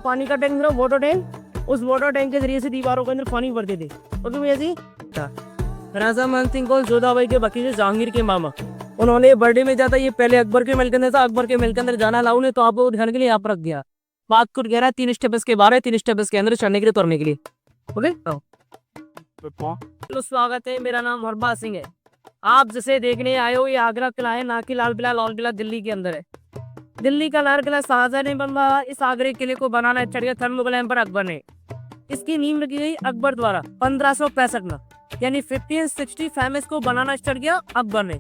पानी का टैंक था, वाटर टैंक, उस वाटर टैंक के जरिए से दीवारों के अंदर पानी भरते थे। ओके भैया जी। राजा मान सिंह को जोधाबाई के भतीजे जहांगीर के मामा, उन्होंने बर्थडे में जाता, ये पहले अकबर के महल के अंदर था, अकबर के महल के अंदर जाना अलाउ नहीं, तो आपको ध्यान के लिए यहाँ पर रख दिया। बात कुछ कह रहा है 3 स्टेप इसके बाहर है, 3 स्टेप इसके अंदर चढ़ने के लिए, उतरने के लिए। ओके तो स्वागत है, मेरा नाम हरबाज सिंह है। आप जिसे देखने आए हो ये आगरा किला है, ना कि लाल किला दिल्ली के अंदर है। दिल्ली का लाल किला शाहजहां ने बनवाया। इस आगरे किले को बनाना चढ़ गया थर्ड मुगल एम्पर अकबर ने। इसकी नींव रखी गई अकबर द्वारा 1565 में, यानी 1565 में इसको बनाना स्टार्ट किया अकबर ने।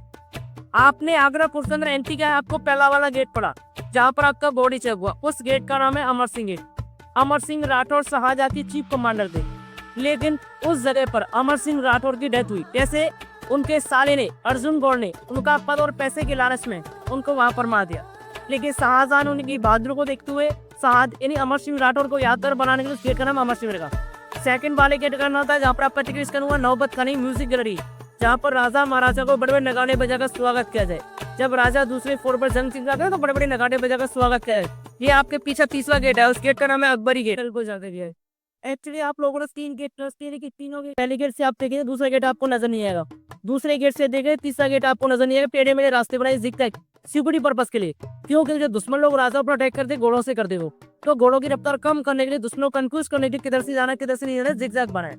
आपने आगरा फोर्ट के अंदर एंट्री किया, आपको पहला वाला गेट पड़ा जहाँ पर आपका बॉडी चेक हुआ, उस गेट का नाम है अमर सिंह गेट। अमर सिंह राठौर शाहजहां की चीफ कमांडर थे, लेकिन उस जगह पर अमर सिंह राठौर की डेथ हुई। कैसे? उनके साले ने, अर्जुन गौड़ ने, उनका पद और पैसे के लालच में उनको वहां पर मार दिया। लेकिन शाहजहां ने उनकी बहादुरी को देखते हुए यानी अमर सिंह राठौर को यादगार बनाने के लिए उस गेट का नाम अमर सिंह रखा। सेकंड वाले गेट का नाम था जहाँ पर आपका टिकट स्कैन हुआ नौबत खानी म्यूजिक गैलरी, जहाँ पर राजा महाराजा को बड़े बड़े नगाड़े बजाकर स्वागत किया जाए। जब राजा दूसरे फ्लोर पर जंग चिल्लाते हैं तो बड़े बड़े नगाड़े बजाकर स्वागत किया जाए। ये आपके पीछे तीसरा गेट है, उस गेट का नाम है अकबरी गेट को जाते हैं। एक्चुअली आप लोगों ने 3 गेट की तीनों गेट, पहले गेट से आप देखेंगे, दूसरा गेट आपको नजर नहीं आएगा, दूसरे गेट से देखें, तीसरा गेट आपको नजर नहीं आएगा। टेढ़े मेढ़े रास्ते बनाए जिग-जैग सिक्योरिटी पर्पस के लिए, क्योंकि जो दुश्मन लोग राजा पर अटैक करते घोड़ों से करते हो, तो घोड़ों की रफ्तार कम करने के लिए, दुश्मनों को कंफ्यूज करने के लिए किधर से जाना किधर से नहीं जाना, जिग-जैग बनाए।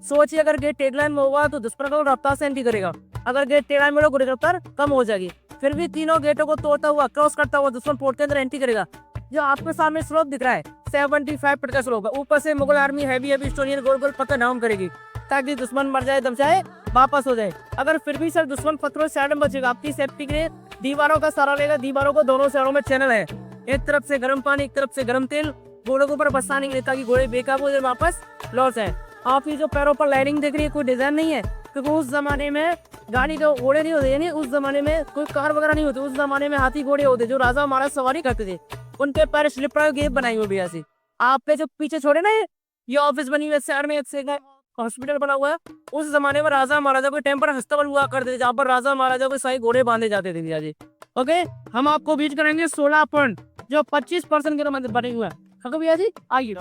सोचिए अगर गेट टेक लाइन में होगा तो दुश्मन को रफ्तार से एंट्री करेगा, अगर गेट टेढ़ा में होगा रफ्तार कम हो जाएगी। फिर भी तीनों गेटों को तोड़ता हुआ, क्रॉस करता हुआ दुश्मन पोर्ट के अंदर एंट्री करेगा। जो आपके सामने स्लोप दिख रहा है 75 का स्लोप है, ऊपर से मुगल आर्मी हैवी स्टोनियन गोल गोल पत्थर डाउन करेगी ताकि दुश्मन मर जाए, दम जाए, वापस हो जाए। अगर फिर भी सर दुश्मन पत्थरों से साइड में बचेगा, आपकी सेफ्टी के लिए दीवारों का सहारा लेगा। दीवारों को दोनों साइडों में चैनल है, एक तरफ से गर्म पानी, एक तरफ से गर्म तेल, घोड़ों के ऊपर बरसाने के लिए ताकि घोड़े बेकाबू हो जाए, वापस लौट जाए। आपकी जो पैरों पर लाइनिंग दिख रही है कोई डिजाइन नहीं है, क्योंकि उस जमाने में गाड़ी के घोड़े नहीं होते, यानी उस जमाने में कोई कार वगैरह नहीं होती, उस जमाने में हाथी घोड़े होते जो राजा महाराज सवारी करते थे, उनके पैर स्लिपर गेप बनाई हुई भैया सी। आप पे जो पीछे छोड़े ना ये ऑफिस बनी हुई है, शहर में एक हॉस्पिटल बना हुआ है, उस जमाने में राजा महाराजा को टेम्पर हस्तबल हुआ करते थे, जहाँ पर राजा महाराजा को सही घोड़े बांधे जाते थे भैया जी। ओके, हम आपको बीच करेंगे 16 पॉइंट जो 25% के मंदिर बने हुए हैं भैया जी। आइए,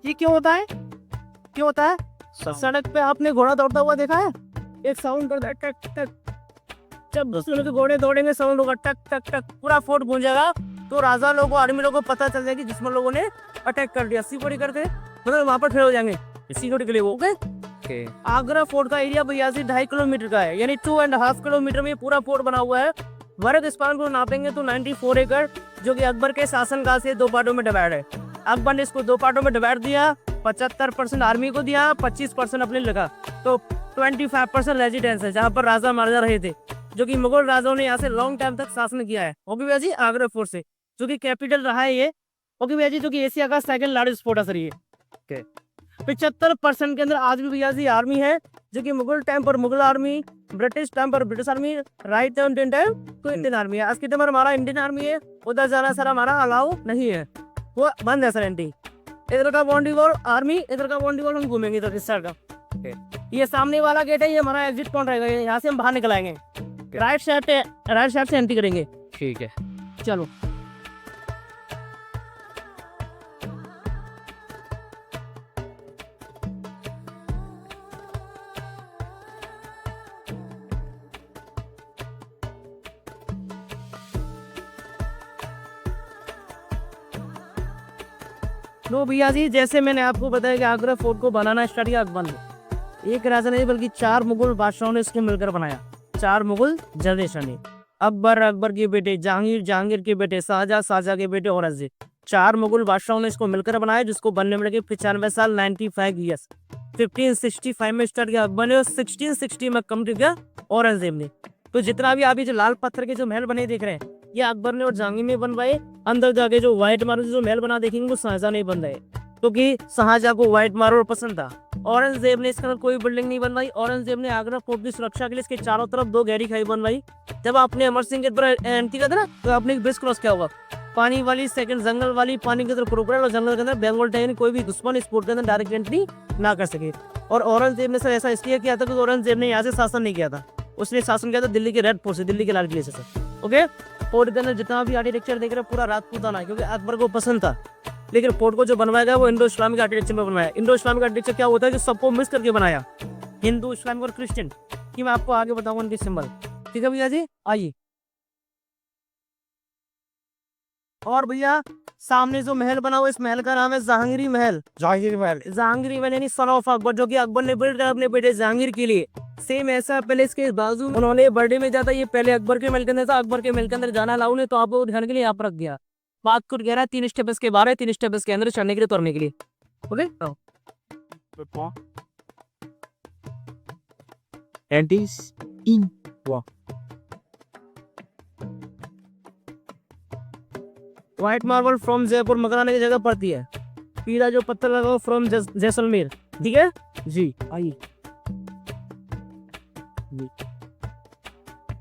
ये क्यों होता है, क्यों होता है? सड़क पे आपने घोड़ा दौड़ता हुआ देखा है, एक साउंड करता है टक टक, जब दूसरे लोग घोड़े दौड़ेंगे साउंड होगा टक टक टक, पूरा फोर्ट गूंजेगा, तो राजा लोगों आर्मी लोगों को पता चल जाएगा कि दुश्मन लोगों ने अटैक कर दिया। सिक्योरिटी करते मतलब वहां पर खड़े हो जाएंगे सिक्योरिटी के लिए। ओके, आगरा फोर्ट का एरिया भैया 2.5 किलोमीटर का है, यानी 2.5 किलोमीटर में पूरा फोर्ट बना हुआ है। वर्ग स्पान को नापेंगे तो 94 एकड़, जो कि अकबर के शासनकाल से 2 पार्टों में डिवाइड है। अकबर ने इसको 2 पार्टों में डिवाइड दिया, 75% आर्मी को दिया, 25% अपने लगा, तो 25% रेजिडेंस है जहाँ पर राजा महाराजा रहे थे, जो कि मुगल राजाओं ने यहाँ से लॉन्ग टाइम तक शासन किया है। ओके भैया जी, आगरा फोर्ट से जो कि कैपिटल रहा है ये। ओके भैया जी, जो कि एशिया का सेकंड लार्जेस्ट फोर्ट है सर ये। 75% के अंदर आज भी भैया जी आर्मी है, जो कि मुगल टाइम पर मुगल आर्मी, ब्रिटिश टाइम पर British army, right time Indian time तो इंडियन आर्मी है। आज के टाइम पर हमारा इंडियन आर्मी है, उधर जाना सर हमारा अलाउ नहीं है, वो बंद है सर एंट्री। इधर का बाउंड्री वॉल आर्मी, इधर का बाउंड्री वॉल हम घूमेंगे इधर इस साइड का। ये सामने वाला गेट है, ये हमारा एग्जिट पॉइंट रहेगा, यहाँ से हम बाहर निकल आएंगे, राइट साइड से एंट्री करेंगे। ठीक है, चलो। लो भैया जी, जैसे मैंने आपको बताया कि आगरा फोर्ट को बनाना स्टार्ट किया अकबर ने। एक राजा नहीं बल्कि 4 मुगल बादशाहों ने इसको मिलकर बनाया। 4 मुगल जनरेशन ने, अकबर के बेटे जहांगीर, जहांगीर के बेटे शाहजहां, शाहजहां के बेटे औरंगजेब, 4 मुगल बादशाहों ने इसको मिलकर बनाया, जिसको बनने में लगे 95 साल, 95 ईयर्स। 1565 में स्टार्ट किया अकबर ने और 1660 में कंप्लीट किया औरंगजेब ने। तो जितना भी अभी जो लाल पत्थर के जो महल बने देख रहे हैं, ये अकबर ने और जहांगीर ने बनवाए। अंदर जाके जो व्हाइट मार्बल जो महल बना देखेंगे वो शाहजहां ने बनवाए, क्योंकि शाहजहां को व्हाइट मार्बल पसंद था। औरंगजेब ने इसके अंदर कोई बिल्डिंग नहीं बनवाई। औरंगजेब ने आगरा फोर्ट की सुरक्षा के लिए इसके चारों तरफ 2 गहरी खाई बनवाई। जब आपने अमर सिंह के ऊपर एंट्री किया था ना, तो आपने एक ब्रिज क्रॉस किया होगा, पानी वाली, सेकंड जंगल वाली, पानी के अंदर क्रोकोडाइल और जंगल के अंदर बंगाल टाइगर, कोई भी दुश्मन इस फोर्ट के अंदर डायरेक्ट एंट्री ना कर सके। और औरंगजेब ने सर ऐसा इसलिए किया था क्योंकि औरंगजेब ने यहाँ से शासन नहीं किया था, उसने शासन किया था दिल्ली के रेड फोर्ट से, दिल्ली के लाल किले से सर। ओके। फोर्ट के अंदर जितना भी आर्किटेक्चर देख रहे हो पूरा राजपूताना है, क्योंकि अकबर को पसंद था। लेकिन फोर्ट को जो बनवाया गया वो इंडो इस्लामिक आर्किटेक्चर में बनवाया। इंडो इस्लामिक आर्किटेक्चर क्या होता है, जो सबको मिक्स करके बनाया, हिंदू, इस्लामिक और क्रिश्चियन, कि मैं आपको आगे बताऊंगा उनके सिंबल। ठीक है भैया जी, आइए। और भैया सामने जो महल बना हुआ, इस महल का नाम है जहांगीरी महल। जहांगीरी महल, जहांगीरी महल यानी सन ऑफ अकबर, जो कि अकबर ने बिल्ड करा अपने बेटे जहांगीर के लिए। सेम ऐसा पहले इसके बाजू में उन्होंने बर्थडे में जाता, ये पहले अकबर के महल के अंदर था। अकबर के महल के अंदर जाना अलाउ नहीं, तो आप लोग ध्यान के लिए यहाँ पर रख दिया। बात कुछ कह रहा है 3 स्टेप इसके बाहर है, 3 स्टेप इसके अंदर चढ़ने के लिए, उतरने के लिए। Okay, in white marble from Jaipur Makrana की जगह पड़ती है। पीला जो पत्थर लगा वो फ्रॉम जैसलमेर। ठीक है जी, आइए।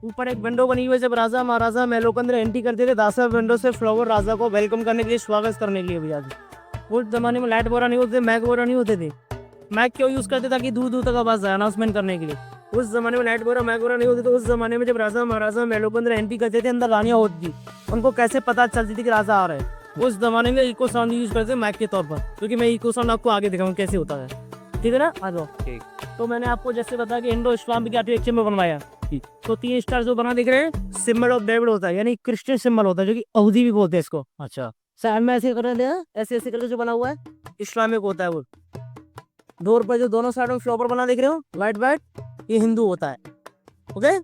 ऊपर एक विंडो बनी हुई है, जब राजा महाराजा महलों के अंदर एंट्री करते थे, दासा विंडो से फ्लावर राजा को वेलकम करने के लिए, स्वागत करने के लिए भैया जी। उस जमाने में लाइट वगैरह नहीं होते, मैक वगैरह नहीं होते थे। मैक क्यों यूज करते, ताकि दूर दूर तक आवाज आए अनाउंसमेंट करने के लिए। उस जमाने में लाइट वगैरह मैक वगैरह नहीं होते, तो उस जमाने में जब राजा महाराजा महलों के अंदर एंट्री करते थे, अंदर रानियां होती थी, उनको कैसे पता चलती थी कि राजा आ रहे हैं। उस जमाने में इको साउंड यूज करते मैक के तौर पर, क्योंकि मैं इको साउंड आपको आगे दिखाऊंगा कैसे होता है। ठीक है ना, आ जाओ। तो मैंने आपको जैसे बताया कि इंडो इस्लामिक आर्किटेक्चर में बनवाया, तो 3 स्टार जो बना दिख रहे हैं, सिंबल ऑफ डेविड होता है, यानी क्रिश्चियन सिंबल होता है, जो कि अवधी भी बोलते हैं इसको। अच्छा, साइड में ऐसे कर दिया, ऐसे ऐसे करके जो बना हुआ है इस्लामिक होता है। वो डोर पर जो दोनों साइड में फ्लावर बना दिख रहे हो वाइट वाइट, ये हिंदू होता है। ओके,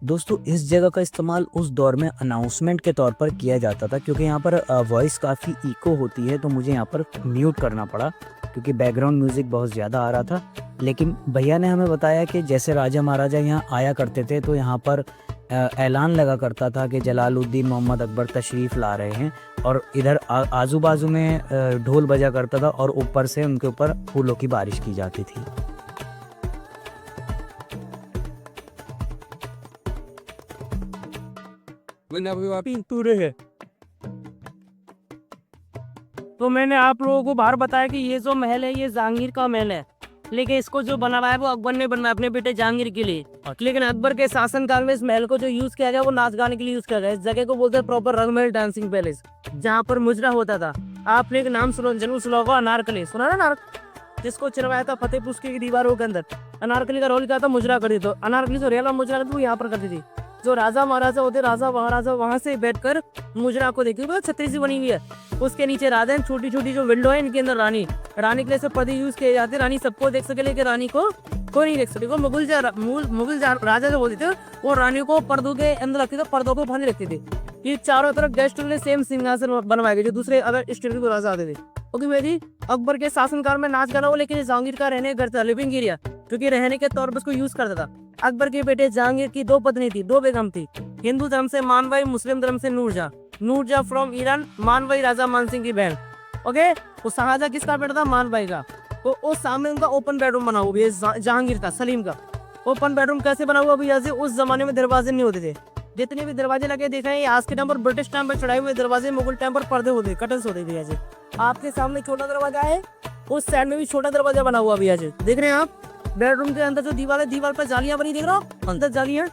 दोस्तों इस जगह का इस्तेमाल उस दौर में अनाउंसमेंट के तौर पर किया जाता था, क्योंकि यहाँ पर वॉइस काफ़ी इको होती है, तो मुझे यहाँ पर म्यूट करना पड़ा क्योंकि बैकग्राउंड म्यूज़िक बहुत ज़्यादा आ रहा था। लेकिन भैया ने हमें बताया कि जैसे राजा महाराजा यहाँ आया करते थे, तो यहाँ पर ऐलान लगा करता था कि जलालुद्दीन मोहम्मद अकबर तशरीफ़ ला रहे हैं, और इधर आजू बाजू में ढोल बजा करता था, और ऊपर से उनके ऊपर फूलों की बारिश की जाती थी। तो मैंने आप लोगों को बाहर बताया कि ये जो महल है ये जहांगीर का महल है, लेकिन इसको जो बनवाया वो अकबर ने बनवाया अपने बेटे जहांगीर के लिए। लेकिन अकबर के शासनकाल में इस महल को जो यूज किया गया वो नाच गाने के लिए यूज किया गया। इस जगह को बोलते हैं प्रॉपर रंगमहल डांसिंग पैलेस, जहाँ पर मुजरा होता था। आपने एक नाम जरूर सुना होगा, अनारकली। सुना ना, जिसको चिरवाया था फतेहपुर की दीवारों के अंदर। अनारकली का रोल क्या था, मुजरा करती। तो अनारकली जो रियल मुजरा करती वो यहाँ पर करती थी। जो राजा महाराजा होते, राजा महाराजा वहां से बैठकर मुजरा को देखिए, छतरी सी बनी हुई है, उसके नीचे राजा, छोटी छोटी जो विंडो है इनके अंदर रानी के लिए सब पर्दे यूज किए जाते, रानी सबको देख सके, लेकिन रानी को कोई नहीं देख सके। वो मुगल राजा जो बोलते थे वो रानी को पर्दों के अंदर रखते थे, पर्दों को फांदी रखते थे। ये चारों तरफ गेस्ट के सेम सिंहासन बनवाए गए, जो दूसरे अदर स्टेट के राजा आते थे। ओके भाई, अकबर के शासनकाल में नाच गाना हो, लेकिन जहांगीर का रहने घर था, लिविंग एरिया, क्योंकि रहने के तौर पर उसको यूज करता था। अकबर के बेटे जहांगीर की 2 पत्नी थी, 2 बेगम थी। हिंदू धर्म से मानबाई, मुस्लिम धर्म से नूरजहां फ्रॉम ईरान, मानबाई राजा मानसिंह की बहन। ओके, वो शाहजहां किसका बेटा था, मानबाई का। तो उस सामने उनका ओपन बेडरूम बना हुआ है जहांगीर का, सलीम का। ओपन बेडरूम कैसे बना हुआ भैया, उस जमाने में दरवाजे नहीं होते थे। जितने भी दरवाजे लगे देखा है, आज के टाइम पर ब्रिटिश टाइम पर चढ़ाए हुए दरवाजे, मुगल टाइम पर पर्दे होते, कर्टन्स होते थे। जैसे आपके सामने छोटा दरवाजा है, उस साइड में भी छोटा दरवाजा बना हुआ भैया जी, देख रहे हैं आप। बेडरूम के अंदर जो दीवार है, दीवार पर जालियां बनी, देख रहे हो अंदर जालियां।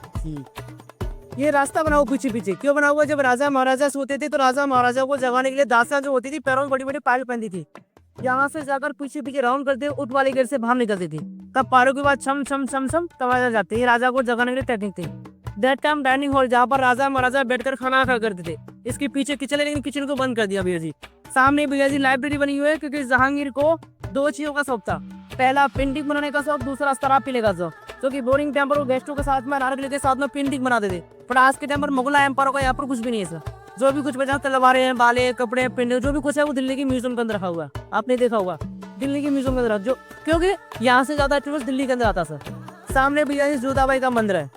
ये रास्ता बना हुआ पीछे पीछे, क्यों बना हुआ, जब राजा महाराजा सोते थे तो राजा महाराजा को जगाने के लिए दासियां जो होती थी पैरों में बड़ी बड़ी पायल पहनती थी, यहाँ से जाकर पीछे पीछे राउंड करते, उठ वाले गेट से बाहर निकलती थी। तब पारों के बाद छम छम छम छम तब जाते, ये राजा को जगाने के लिए टेक्निक थी। दैट टाइम डाइनिंग हॉल, जहाँ पर राजा महाराजा बैठकर खाना खा करते थे। इसके पीछे किचन है, लेकिन किचन को बंद कर दिया भैया जी। सामने भैया जी लाइब्रेरी बनी हुई है, क्योंकि जहांगीर को 2 चीजों का शौक था। पहला पेंटिंग बनाने का शौक, दूसरा शराब पीने का शौक, क्योंकि बोरिंग टाइम पर वो गेस्टों के साथ में, अनारकली के साथ में पेंटिंग बनाते थे। पर आज के टाइम पर मुगल एम्पायर का यहाँ पर कुछ भी नहीं है सर। जो भी कुछ बचा, तलवारें हैं, बाले, कपड़े, पेंटिंग, जो भी कुछ है वो दिल्ली के म्यूजियम के अंदर रखा हुआ है। आपने देखा होगा दिल्ली के म्यूजियम के अंदर, जो क्योंकि यहाँ से ज्यादा टूरिस्ट दिल्ली के अंदर आता सर। सामने भैया जी जोधाबाई का मंदिर है।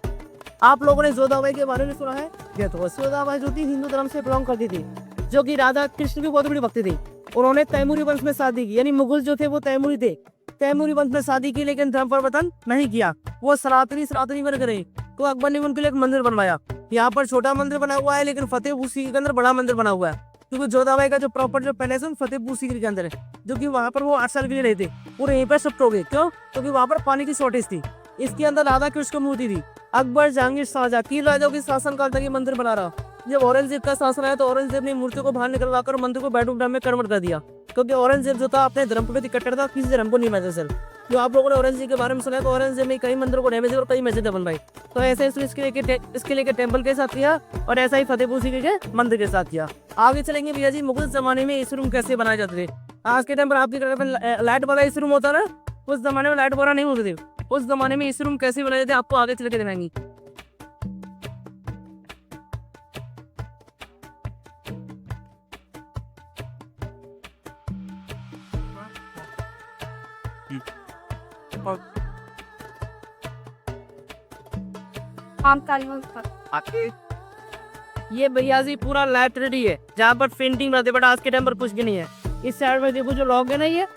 आप लोगों ने जोधाबाई के बारे में सुना है? तो जोधाबाई जो थी हिंदू धर्म से बिलोंग करती थी, जो कि राधा कृष्ण की बहुत बड़ी भक्ति थी। उन्होंने तैमूरी वंश में शादी की, यानी मुगल जो थे वो तैमूरी थे, तैमूरी वंश में शादी की, लेकिन धर्म परिवर्तन नहीं किया। वो सनातनी बन गए, तो अकबर ने उनके लिए एक मंदिर बनवाया। यहाँ पर छोटा मंदिर बना हुआ है, लेकिन फतेहपुर सीकरी के अंदर बड़ा मंदिर बना हुआ है, क्योंकि जोधाबाई का जो प्रॉपर जो पैलेस है फतेहपुर सीकरी के अंदर है, जो कि वहाँ पर वो 8 साल के लिए रहते और यहीं पर शिफ्ट हो गए। क्यों? क्योंकि वहाँ पर पानी की शॉर्टेज थी। इसके अंदर राधा कृष्ण की मूर्ति थी। अकबर, जहांगीर, शाहजहां तीन राजाओं के शासनकाल तक ये मंदिर बना रहा। जब औरंगजेब का शासन आया तो औरंगजेब ने मूर्ति को बाहर निकलवा कर मंदिर को बेडरूम ड्राम में कन्वर्ट कर दिया, क्योंकि औरंगजेब जो था अपने धर्म पे कट्टर था, किसी धर्म को नहीं मानता। सर जो आप लोगों ने औरंगजेब के बारे में सुना है, तो औरंगजेब ने कई मंदिरों को डैमेज और कई मस्जिदें बनवाई। तो ऐसे इसके लेके टेम्पल के साथ किया, और ऐसा ही फतेहपुर सीकरी के मंदिर के साथ किया। आगे चलेंगे भैया जी, मुगल जमाने में एसी रूम कैसे बनाए जाते थे। आज के टाइम पर आपकी तरफ लाइट वाला एसी रूम होता ना, उस जमाने में लाइट वाला नहीं होते थे। उस जमाने में एसी रूम कैसे बनाए जाते आपको आगे चल के दिखाएंगे। ये भैया जी पूरा लाइब्रेरी है, जहाँ पर पेंटिंग रहती है, बट आज के टाइम पर कुछ भी नहीं है। इस साइड में देखो जो लॉग है ना, ये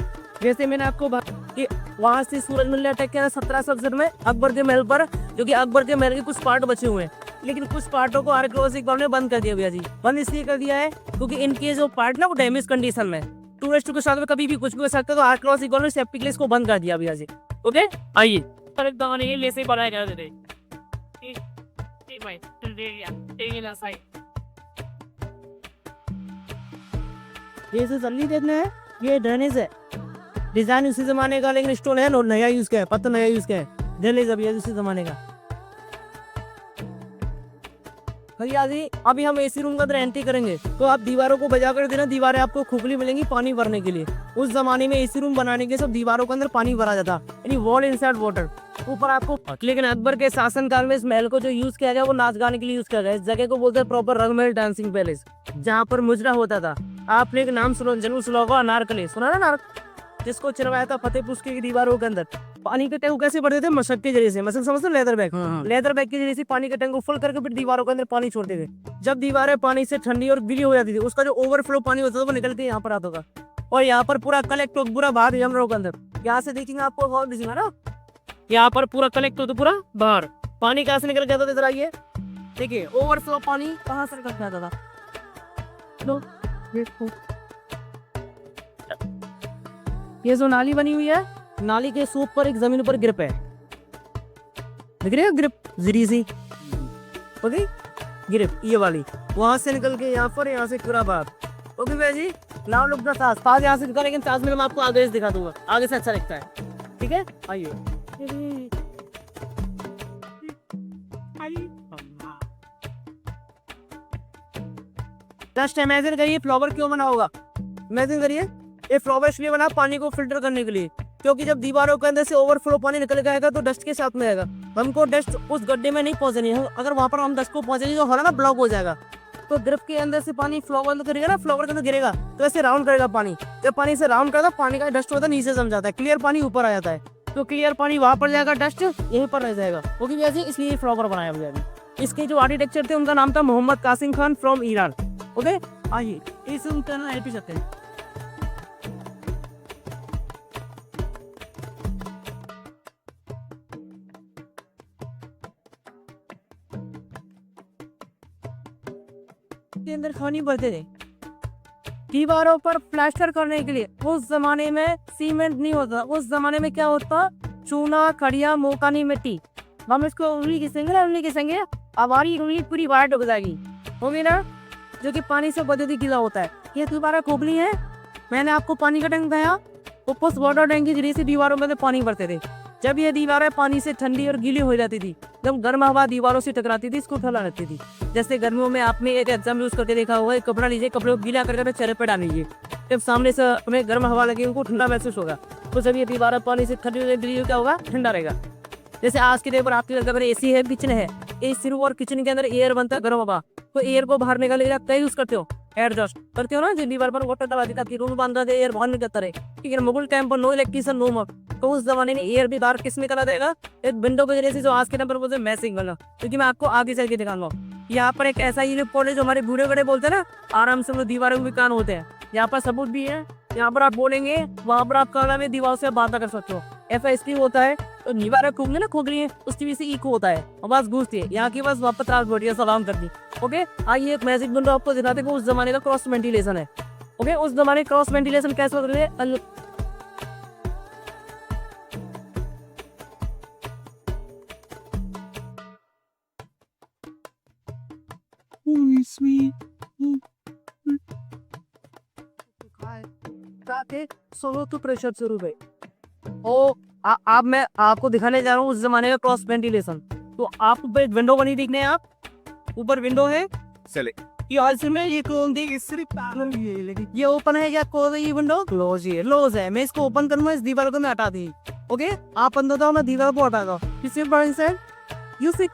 जैसे मैंने आपको कि वहाँ से सूरज मिलने अटैक किया 1767 में अकबर के महल पर, जो कि अकबर के महल के कुछ पार्ट बचे हुए हैं, लेकिन कुछ पार्टों को आर्कियोलॉजिकल वालों ने बंद कर दिया भैया जी। बंद इसलिए कर दिया है क्योंकि इनके जो पार्ट ना वो डैमेज कंडीशन में, टूरिस्ट के साथ में कभी भी कुछ भी हो सकता है, तो आर्कियोलॉजिकल वालों ने सेफ्टी के लिए इसको बंद कर दिया भैया जी। ओके, आइए बनाया गया थे। ये जो जल्दी देखना है, ये ड्रेनेज है, डिजाइन उसी जमाने का, लेकिन स्टोन है नया यूज किया है, पत्थर नया यूज किया है। ड्रेनेज अभी उसी जमाने का। भैया जी अभी हम एसी रूम का अंदर एंट्री करेंगे, तो आप दीवारों को बजा कर देना, दीवारें आपको खोखली मिलेंगी पानी भरने के लिए। उस जमाने में एसी रूम बनाने के सब दीवारों के अंदर पानी भरा जाता, यानी वॉल इनसाइड वाटर ऊपर आपको। लेकिन अकबर के शासनकाल में इस महल को जो यूज किया गया वो नाच गाने के लिए यूज किया गया। इस जगह को बोलते हैं प्रॉपर रंगमहल डांसिंग पैलेस, जहाँ पर मुजरा होता था। आपने एक नाम जरूर सुना होगा, अनारकली सुना ना, नार जिसको चिरवाया था फतेहपुर की दीवारों के अंदर। पानी के टैंक कैसे भरते थे? मशक के जरिए से, मशक समझते लेदर बैग, लेदर बैग के जरिए से पानी के टैंक को फुल करके फिर दीवारों के अंदर पानी छोड़ते थे। जब दीवारें पानी से ठंडी और गीली हो जाती थी, उसका जो ओवरफ्लो पानी होता था वो निकल के यहाँ पर आता था, और यहाँ पर पूरा कलेक्ट हो पूरा बाहर जमरों के अंदर। यहाँ से देखेंगे आपको बहुत दिखेगा ना, यहाँ पर पूरा कलेक्ट होता पूरा बाहर। पानी कहाँ से निकल के आता था? इधर आइए, देखिए ओवरफ्लो पानी कहाँ से निकल के आता था। लो देखो, ये जो नाली बनी हुई है, नाली के सूप पर एक जमीन पर ग्रिप है, दिख रही है ग्रिप जरी सी, ओके ग्रिप ये वाली, वहां से निकल के यहाँ पर, यहाँ से पूरा बाहर। ओके भैया जी, नाम लोग ताज यहाँ से निकल, लेकिन ताजमहल मैं आपको आगे से दिखा दूंगा, आगे से अच्छा लगता है। ठीक है, आइए। जस्ट इमेजिन करिए फ्लावर क्यों बना होगा। इमेजिन करिए ये फ्लावर इसलिए बना पानी को फिल्टर करने के लिए, क्योंकि जब दीवारों के अंदर से ओवरफ्लो पानी निकल जाएगा तो डस्ट के साथ में आएगा, हमको डस्ट उस गड्ढे में नहीं पहुंचनी है। अगर वहां पर हम डस्ट को पहुंचेंगे तो हमारा ब्लॉक हो जाएगा। तो ड्रिप के अंदर से पानी फ्लावर में गिरेगा ना, फ्लावर के अंदर गिरेगा तो ऐसे राउंड करेगा पानी। जब पानी से राउंड करता पानी का डस्ट होता है नीचे जम जाता है, क्लियर पानी ऊपर आ जाता है, तो क्लियर पानी वहां पर जाएगा, डस्ट यहीं पर रह जाएगा। ओके वैसे इसलिए फ्लावर बनाया गया। इसके जो आर्किटेक्चर थे उनका नाम था Mohammad Kasim Khan from Iran. Okay आइए इस उनका ना एलपी सकते हैं। के अंदर खानी भरते थे दीवारों पर प्लास्टर करने के लिए। उस जमाने में सीमेंट नहीं होता, उस जमाने में क्या होता, चूना, खड़िया, मोकानी मिट्टी। हम इसको उंगली घिसेंगे, हमारी उंगली पूरी वाइट हो जाएगी, होगी ना, जो कि पानी से बदती गीला होता है। ये दोबारा खोपली है, मैंने आपको पानी का टैंक बताया, ऊपर वाटर टैंक के जरिए से दीवारों में पानी भरते थे। जब ये दीवारें पानी से ठंडी और गीली हो जाती थी, जब गर्म हवा दीवारों से टकराती थी, इसको ठंडा रखती थी। जैसे गर्मियों में आपने एक एग्जाम यूज करके देखा होगा, एक कपड़ा लीजिए, कपड़े को गीला करके चेहरे पे डाल लीजिए, जब सामने से हमें गर्म हवा लगे उनको ठंडा महसूस होगा। तो जब ये दीवारें पानी से ठंडी क्या होगा, ठंडा रहेगा। जैसे आज के टाइम पर आपके घर में एसी है, किचन है, एसी रूम और किचन के अंदर एयर बनता है गर्म हवा, तो एयर को बाहर निकालने के लिए आप क्या यूज करते हो, एयर जस्ट करते हो ना, जो दीवार पर वाटर दबा देता है, रूम बांध थे एयर बाहर निकलता रहे। ठीक है, मुगल टाइम पर नो इलेक्ट्रिशियन नो मक, तो उस जमाने में एयर भी बाहर किस में करा देगा, एक विंडो के जरिए से, जो आज के टाइम पर बोलते हैं मैसिंग वाला, क्योंकि मैं आपको आगे चल के दिखाऊंगा। यहाँ पर एक ऐसा ही कॉलेज जो हमारे बूढ़े बड़े बोलते हैं ना, आराम से वो दीवारों में कान होते हैं, यहाँ पर सबूत भी है। यहाँ पर आप बोलेंगे, वहाँ पर आप काला में दीवार से बात कर सकते हो। ऐसा इसलिए होता है तो दीवार खोखली ना खोखली है उसकी वजह से इको होता है आवाज गूंजती है यहाँ की बस वापस रात बढ़िया सलाम कर दी ओके आइए एक मैजिक बन रहा आपको दिखाते हैं कि उस जमाने का क्रॉस वेंटिलेशन है ओके उस जमाने क्रॉस वेंटिलेशन कैसे होते थे सोलो तो प्रेशर शुरू है आप मैं आपको दिखाने जा रहा हूँ उस जमाने का क्रॉस वेंटिलेशन तो आप ऊपर एक विंडो बनी दिखने आप ऊपर विंडो है चले ये हाल में ये कौन दी सिर्फ पैनल ये लेकिन ये ओपन है या क्लोज है ये विंडो क्लोज है मैं इसको ओपन करूंगा इस दीवार को मैं हटा दी ओके आप अंदर जाओ मैं दीवार को हटा दो किसी यू सी